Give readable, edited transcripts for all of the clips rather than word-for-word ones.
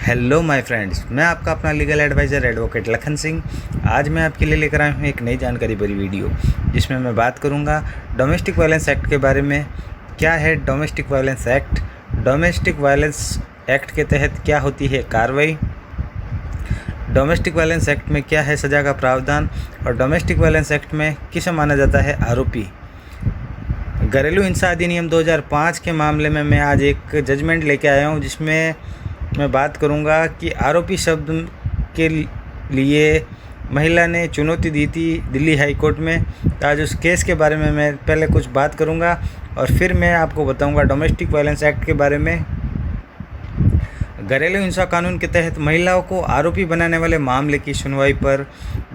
Hello my friends, मैं आपका अपना legal adviser advocate Lakhan Singh. आज मैं आपके लिए लेकर आया हूँ एक नई जानकारी भरी वीडियो, जिसमें मैं बात करूँगा डोमेस्टिक वायलेंस एक्ट के बारे में। क्या है domestic violence act? Domestic violence act के तहत क्या होती है कार्रवाई? डोमेस्टिक वायलेंस एक्ट में क्या है सज़ा का प्रावधान? और डोमेस्टिक वायलेंस एक्ट में किसे माना जाता है आरोपी? घरेलू हिंसा अधिनियम 2005 के मामले में मैं आज एक जजमेंट लेके आया हूँ, जिसमें मैं बात करूंगा कि आरोपी शब्द के लिए महिला ने चुनौती दी थी दिल्ली हाई कोर्ट में। तो आज उस केस के बारे में मैं पहले कुछ बात करूंगा और फिर मैं आपको बताऊंगा डोमेस्टिक वायलेंस एक्ट के बारे में। घरेलू हिंसा कानून के तहत महिलाओं को आरोपी बनाने वाले मामले की सुनवाई पर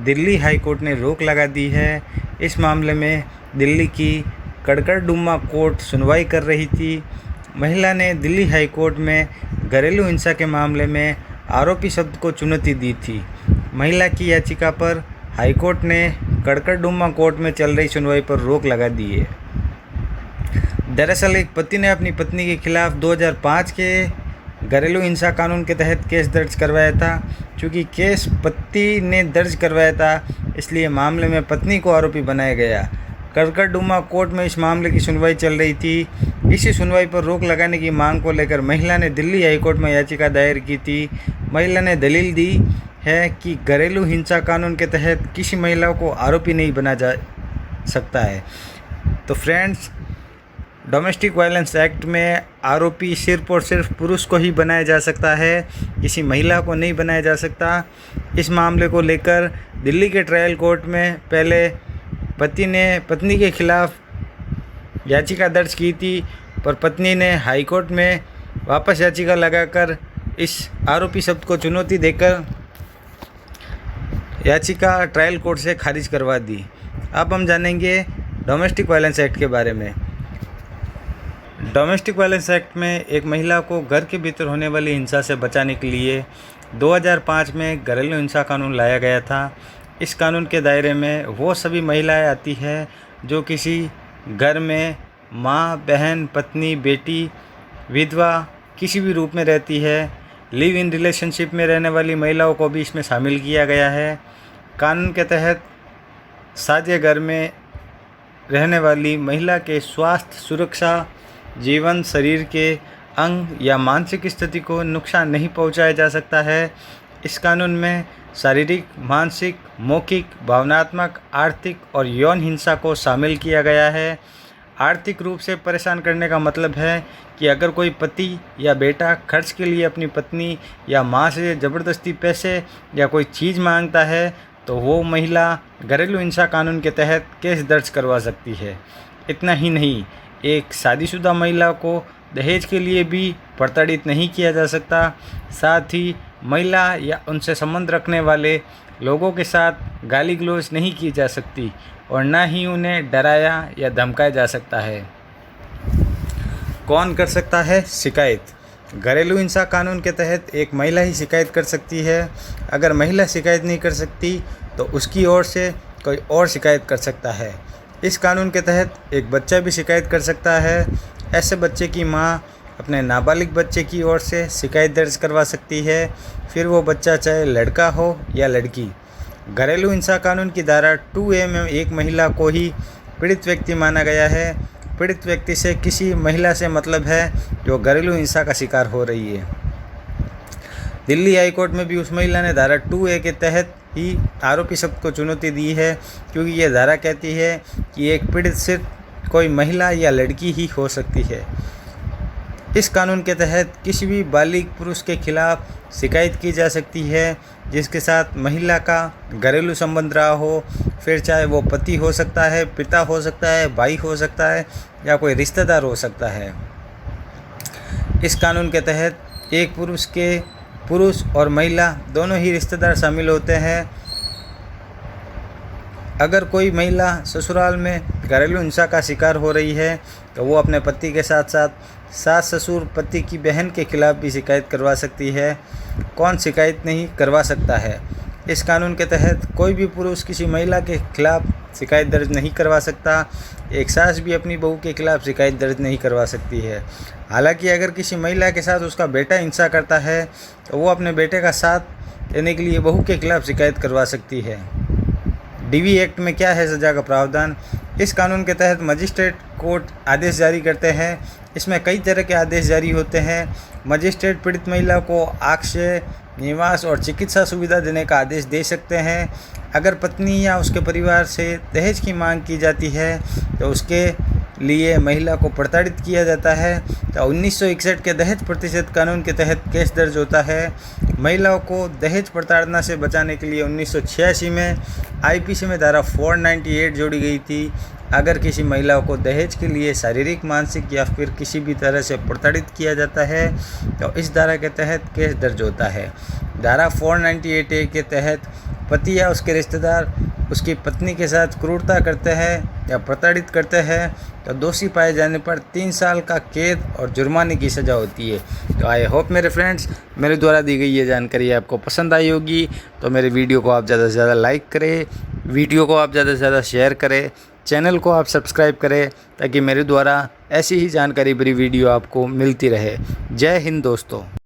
दिल्ली हाई कोर्ट ने रोक लगा दी है। इस मामले में दिल्ली की कड़कड़डुम्मा कोर्ट सुनवाई कर रही थी। महिला ने दिल्ली हाई कोर्ट में घरेलू हिंसा के मामले में आरोपी शब्द को चुनौती दी थी। महिला की याचिका पर हाई कोर्ट ने कड़कड़डुम्मा कोर्ट में चल रही सुनवाई पर रोक लगा दी है। दरअसल एक पति ने अपनी पत्नी के खिलाफ 2005 के घरेलू हिंसा कानून के तहत केस दर्ज करवाया था। चूँकि केस पति ने दर्ज करवाया था, इसलिए मामले में पत्नी को आरोपी बनाया गया। कड़कड़डुम्मा कोर्ट में इस मामले की सुनवाई चल रही थी। इसी सुनवाई पर रोक लगाने की मांग को लेकर महिला ने दिल्ली हाई कोर्ट में याचिका दायर की थी। महिला ने दलील दी है कि घरेलू हिंसा कानून के तहत किसी महिला को आरोपी नहीं बना जा सकता है। तो फ्रेंड्स, डोमेस्टिक वायलेंस एक्ट में आरोपी सिर्फ और सिर्फ पुरुष को ही बनाया जा सकता है, किसी महिला को नहीं बनाया जा सकता। इस मामले को लेकर दिल्ली के ट्रायल कोर्ट में पहले पति ने पत्नी के खिलाफ याचिका दर्ज की थी, पर पत्नी ने हाई कोर्ट में वापस याचिका लगाकर इस आरोपी शब्द को चुनौती देकर याचिका ट्रायल कोर्ट से खारिज करवा दी। अब हम जानेंगे डोमेस्टिक वायलेंस एक्ट के बारे में। डोमेस्टिक वायलेंस एक्ट में एक महिला को घर के भीतर होने वाली हिंसा से बचाने के लिए 2005 में घरेलू हिंसा कानून लाया गया था। इस कानून के दायरे में वो सभी महिलाएं आती हैं जो किसी घर में माँ, बहन, पत्नी, बेटी, विधवा किसी भी रूप में रहती है। लिव इन रिलेशनशिप में रहने वाली महिलाओं को भी इसमें शामिल किया गया है। कानून के तहत साझे घर में रहने वाली महिला के स्वास्थ्य, सुरक्षा, जीवन, शरीर के अंग या मानसिक स्थिति को नुकसान नहीं पहुंचाया जा सकता है। इस कानून में शारीरिक, मानसिक, मौखिक, भावनात्मक, आर्थिक और यौन हिंसा को शामिल किया गया है। आर्थिक रूप से परेशान करने का मतलब है कि अगर कोई पति या बेटा खर्च के लिए अपनी पत्नी या माँ से ज़बरदस्ती पैसे या कोई चीज़ मांगता है, तो वो महिला घरेलू हिंसा कानून के तहत केस दर्ज करवा सकती है। इतना ही नहीं, एक शादीशुदा महिला को दहेज के लिए भी प्रताड़ित नहीं किया जा सकता। साथ ही महिला या उनसे संबंध रखने वाले लोगों के साथ गाली गलौज नहीं की जा सकती और ना ही उन्हें डराया या धमकाया जा सकता है। कौन कर सकता है शिकायत? घरेलू हिंसा कानून के तहत एक महिला ही शिकायत कर सकती है। अगर महिला शिकायत नहीं कर सकती तो उसकी ओर से कोई और शिकायत कर सकता है। इस कानून के तहत एक बच्चा भी शिकायत कर सकता है। ऐसे बच्चे की माँ अपने नाबालिग बच्चे की ओर से शिकायत दर्ज करवा सकती है, फिर वो बच्चा चाहे लड़का हो या लड़की। घरेलू हिंसा कानून की धारा 2A में एक महिला को ही पीड़ित व्यक्ति माना गया है। पीड़ित व्यक्ति से किसी महिला से मतलब है जो घरेलू हिंसा का शिकार हो रही है। दिल्ली हाई कोर्ट में भी उस महिला ने धारा 2A के तहत ही आरोपी शब्द को चुनौती दी है, क्योंकि यह धारा कहती है कि एक पीड़ित सिर्फ कोई महिला या लड़की ही हो सकती है। इस कानून के तहत किसी भी बालिग पुरुष के खिलाफ शिकायत की जा सकती है जिसके साथ महिला का घरेलू संबंध रहा हो, फिर चाहे वो पति हो सकता है, पिता हो सकता है, भाई हो सकता है या कोई रिश्तेदार हो सकता है। इस कानून के तहत एक पुरुष और महिला दोनों ही रिश्तेदार शामिल होते हैं। अगर कोई महिला ससुराल में घरेलू हिंसा का शिकार हो रही है तो वो अपने पति के साथ साथ सास, ससुर, पति की बहन के खिलाफ भी शिकायत करवा सकती है। कौन शिकायत नहीं करवा सकता है? इस कानून के तहत कोई भी पुरुष किसी महिला के खिलाफ शिकायत दर्ज नहीं करवा सकता। एक सास भी अपनी बहू के खिलाफ शिकायत दर्ज नहीं करवा सकती है। हालांकि अगर किसी महिला के साथ उसका बेटा हिंसा करता है तो वो अपने बेटे का साथ देने के लिए बहू के खिलाफ शिकायत करवा सकती है। डीवी एक्ट में क्या है सज़ा का प्रावधान? इस कानून के तहत मजिस्ट्रेट कोर्ट आदेश जारी करते हैं। इसमें कई तरह के आदेश जारी होते हैं। मजिस्ट्रेट पीड़ित महिला को आश्रय, निवास और चिकित्सा सुविधा देने का आदेश दे सकते हैं। अगर पत्नी या उसके परिवार से दहेज की मांग की जाती है तो उसके लिए महिला को प्रताड़ित किया जाता है तो 1961 के दहेज प्रतिशत कानून के तहत केस दर्ज होता है। महिलाओं को दहेज प्रताड़ना से बचाने के लिए 1986 में आईपीसी में धारा 498 जोड़ी गई थी। अगर किसी महिला को दहेज के लिए शारीरिक, मानसिक या फिर किसी भी तरह से प्रताड़ित किया जाता है तो इस धारा के तहत केस दर्ज होता है। धारा 498A के तहत पति या उसके रिश्तेदार उसकी पत्नी के साथ क्रूरता करते हैं या प्रताड़ित करते हैं तो दोषी पाए जाने पर 3 साल का कैद और जुर्माने की सज़ा होती है। तो आई होप मेरे फ्रेंड्स, मेरे द्वारा दी गई ये जानकारी आपको पसंद आई होगी। तो मेरे वीडियो को आप ज़्यादा से ज़्यादा लाइक करें, वीडियो को आप ज़्यादा से ज़्यादा शेयर करें, चैनल को आप सब्सक्राइब करें ताकि मेरे द्वारा ऐसी ही जानकारी भरी वीडियो आपको मिलती रहे। जय हिंद दोस्तों।